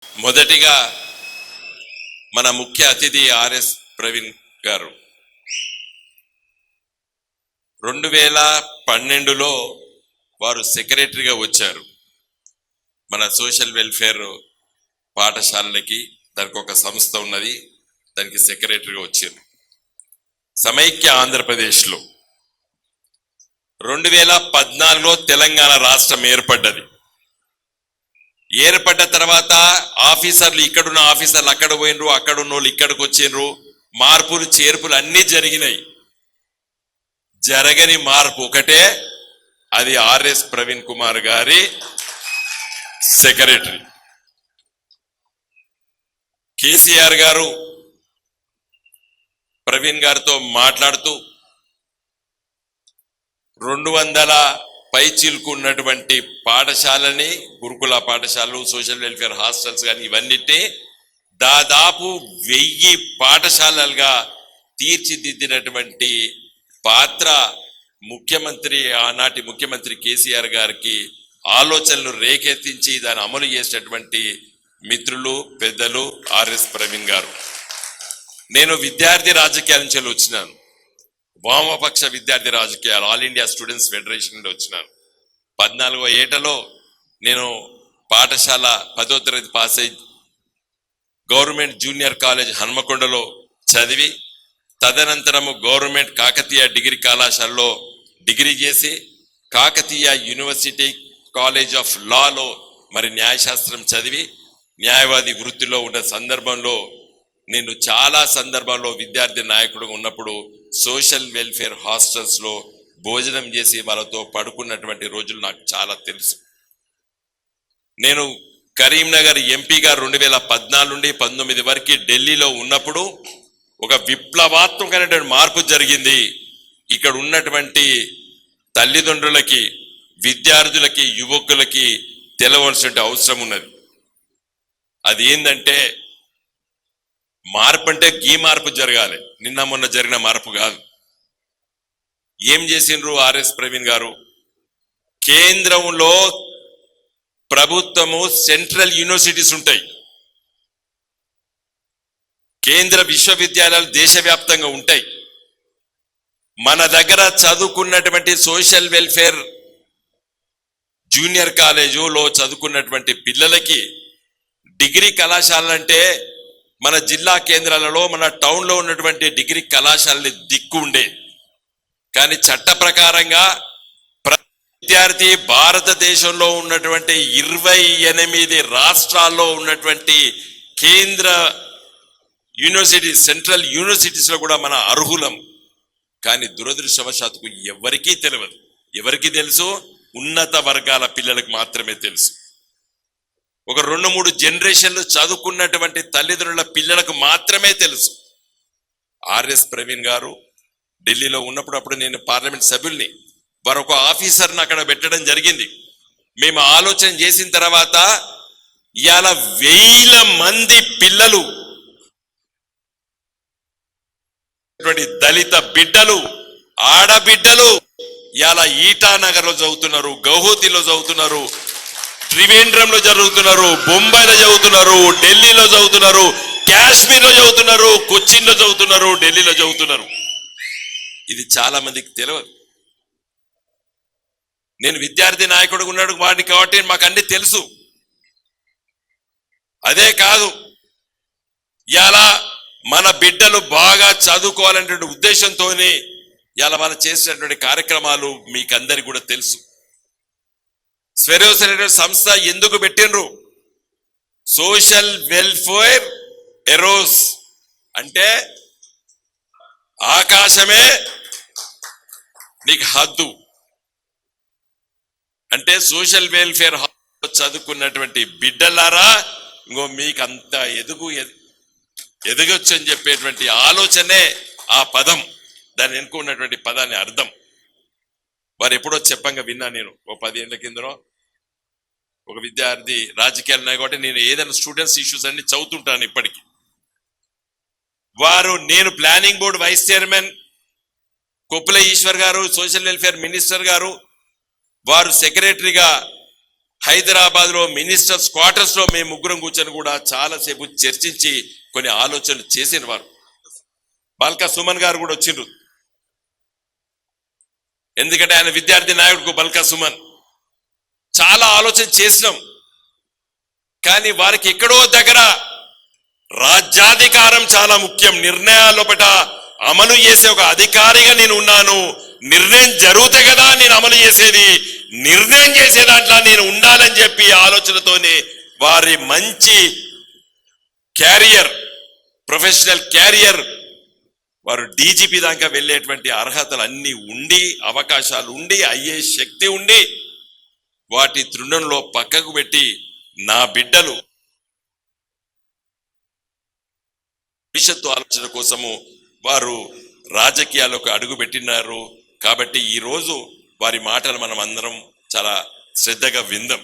మొదటిగా మన ముఖ్య అతిథి ఆర్ఎస్ ప్రవీణ్ గారు 2012లో వారు సెక్రటరీగా వచ్చారు. మన సోషల్ వెల్ఫేర్ పాఠశాలలకి దానికి ఒక సంస్థ ఉన్నది, దానికి సెక్రటరీగా వచ్చారు. సమైక్య ఆంధ్రప్రదేశ్లో 2014లో తెలంగాణ రాష్ట్రం ఏర్పడ్డది. ఏర్పడ్డ తర్వాత ఆఫీసర్లు ఇక్కడున్న ఆఫీసర్లు అక్కడ పోయినరు, అక్కడ ఉన్న వాళ్ళు ఇక్కడికి వచ్చిండ్రు, మార్పులు చేర్పులు అన్నీ జరిగినాయి. జరగని మార్పు ఒకటే, అది ఆర్ఎస్ ప్రవీణ్ కుమార్ గారి సెక్రటరీ. కేసీఆర్ గారు ప్రవీణ్ గారితో మాట్లాడుతూ 200 పైచిలుకు ఉన్నటువంటి పాఠశాలని, గురుకుల పాఠశాలలు, సోషల్ వెల్ఫేర్ హాస్టల్స్ కానీ ఇవన్నిటినీ దాదాపు 1000 పాఠశాలలుగా తీర్చిదిద్దినటువంటి పాత్ర ముఖ్యమంత్రి, ఆనాటి ముఖ్యమంత్రి కేసీఆర్ గారికి ఆలోచనలు రేకెత్తించి దాన్ని అమలు చేసేటటువంటి మిత్రులు, పెద్దలు ఆర్ఎస్ ప్రవీణ్ గారు. నేను విద్యార్థి రాజకీయాల నుంచి వచ్చినాను, వామపక్ష విద్యార్థి రాజకీయాలు, ఆల్ ఇండియా స్టూడెంట్స్ ఫెడరేషన్ నుండి వచ్చినాను. 14వ ఏటలో నేను పాఠశాల 10వ తరగతి పాస్ అయి గవర్నమెంట్ జూనియర్ కాలేజ్ హన్మకొండలో చదివి, తదనంతరము గవర్నమెంట్ కాకతీయ డిగ్రీ కళాశాలలో డిగ్రీ చేసి, కాకతీయ యూనివర్సిటీ కాలేజ్ ఆఫ్ లాలో మరి న్యాయశాస్త్రం చదివి న్యాయవాది వృత్తిలో ఉన్న సందర్భంలో నేను చాలా సందర్భాల్లో విద్యార్థి నాయకుడుగా ఉన్నప్పుడు సోషల్ వెల్ఫేర్ హాస్టల్స్లో భోజనం చేసి వాళ్ళతో పడుకున్నటువంటి రోజులు నాకు చాలా తెలుసు. నేను కరీంనగర్ ఎంపీగా 2014 నుండి 19 వరకు ఢిల్లీలో ఉన్నప్పుడు ఒక విప్లవాత్మకమైనటువంటి మార్పు జరిగింది. ఇక్కడ ఉన్నటువంటి తల్లిదండ్రులకి, విద్యార్థులకి, యువకులకి తెలవలసిన అవసరం ఉన్నది. అది ఏంటంటే, మార్పు అంటే గీ మార్పు జరగాలి, నిన్న మొన్న జరిగిన మార్పు కాదు. ఏం చేసిండ్రు ఆర్ఎస్ ప్రవీణ్ గారు? కేంద్రంలో ప్రభుత్వము సెంట్రల్ యూనివర్సిటీస్ ఉంటాయి, కేంద్ర విశ్వవిద్యాలయాలు దేశవ్యాప్తంగా ఉంటాయి. మన దగ్గర చదువుకున్నటువంటి సోషల్ వెల్ఫేర్ జూనియర్ కాలేజీలో చదువుకున్నటువంటి పిల్లలకి డిగ్రీ కళాశాలంటే మన జిల్లా కేంద్రాలలో, మన టౌన్లో ఉన్నటువంటి డిగ్రీ కళాశాలని దిక్కు ఉండే. కానీ చట్ట ప్రకారంగా విద్యార్థి భారతదేశంలో ఉన్నటువంటి 28 రాష్ట్రాల్లో ఉన్నటువంటి కేంద్ర యూనివర్సిటీ, సెంట్రల్ యూనివర్సిటీస్లో కూడా మన అర్హులం. కానీ దురదృష్టవశాత్తు ఎవరికీ తెలియదు. ఎవరికి తెలుసు? ఉన్నత వర్గాల పిల్లలకు మాత్రమే తెలుసు. ఒక 2-3 జనరేషన్లు చదువుకున్నటువంటి తల్లిదండ్రుల పిల్లలకు మాత్రమే తెలుసు. ఆర్ఎస్ ప్రవీణ్ గారు ఢిల్లీలో ఉన్నప్పుడు, అప్పుడు నేను పార్లమెంట్ సభ్యుల్ని, వారు ఒక ఆఫీసర్ని అక్కడ పెట్టడం జరిగింది. మేము ఆలోచన చేసిన తర్వాత ఇవాళ 1000 మంది పిల్లలు, దళిత బిడ్డలు, ఆడబిడ్డలు ఇవాళ ఈటానగర్లో చదువుతున్నారు, గౌహతిలో చదువుతున్నారు, త్రివేంద్రంలో చదువుతున్నారు, బొంబాయిలో చదువుతున్నారు, ఢిల్లీలో చదువుతున్నారు, కాశ్మీర్లో చదువుతున్నారు, కొచ్చిన్లో చదువుతున్నారు, ఢిల్లీలో చదువుతున్నారు. ఇది చాలా మందికి తెలియదు. నేను విద్యార్థి నాయకుడు ఉన్నాడు వాడిని కాబట్టి మాకు అన్ని తెలుసు. అదే కాదు, ఇలా మన బిడ్డలు బాగా చదువుకోవాలనే ఉద్దేశంతోనే ఇలా వాళ్ళు చేసినటువంటి కార్యక్రమాలు మీకు అందరికి కూడా తెలుసు. స్వెరోస్ అనే సంస్థ ఎందుకు పెట్టినరు? సోషల్ వెల్ఫేర్ ఎరోస్ అంటే ఆకాశమే నీకు హద్దు. అంటే సోషల్ వెల్ఫేర్ చదువుకున్నటువంటి బిడ్డలారా, ఇంకో మీకు అంత ఎదగొచ్చు అని చెప్పేటువంటి ఆలోచనే ఆ పదం, దాన్ని ఎన్నుకున్నటువంటి పదాన్ని అర్థం. వారు ఎప్పుడో చెప్పంగా విన్నా నేను, ఓ 10 ఏళ్ల కిందనో. ఒక విద్యార్థి రాజకీయాలు ఉన్నాయి కాబట్టి నేను ఏదైనా స్టూడెంట్స్ ఇష్యూస్ అన్ని చదువుతుంటాను ఇప్పటికీ. వారు, నేను planning board vice chairman, Koppula Eshwar గారు సోషల్ వెల్ఫేర్ మినిస్టర్ గారు, వారు సెక్రటరీగా హైదరాబాద్ లో మినిస్టర్స్ క్వార్టర్స్ లో మేము ముగ్గురం కూర్చొని కూడా చాలాసేపు చర్చించి కొన్ని ఆలోచనలు చేసిన వారు. బాల్కా సుమన్ గారు కూడా వచ్చిండ్రు, ఎందుకంటే ఆయన విద్యార్థి నాయకుడు బల్కా సుమన్. చాలా ఆలోచన చేసినాం, కానీ వారికి ఎక్కడో దగ్గర రాజ్యాధికారం చాలా ముఖ్యం. నిర్ణయాలపట అమలు చేసే ఒక అధికారిగా నేను ఉన్నాను. నిర్ణయం జరిగితే కదా నేను అమలు చేసేది, నిర్ణయం చేసే దాంట్లో నేను ఉండాలని చెప్పి ఆలోచనతోనే వారి మంచి క్యారియర్, ప్రొఫెషనల్ క్యారియర్, వారు డీజీపీ దాకా వెళ్ళేటువంటి అర్హతలు అన్ని ఉండి, అవకాశాలు ఉండి, అయ్యే శక్తి ఉండి, వాటి తృణంలో పక్కకు పెట్టి నా బిడ్డలు భవిష్యత్తు ఆలోచన కోసము వారు రాజకీయాల్లోకి అడుగు పెట్టినారు. కాబట్టి ఈ రోజు వారి మాటలు మనం అందరం చాలా శ్రద్ధగా విందాం.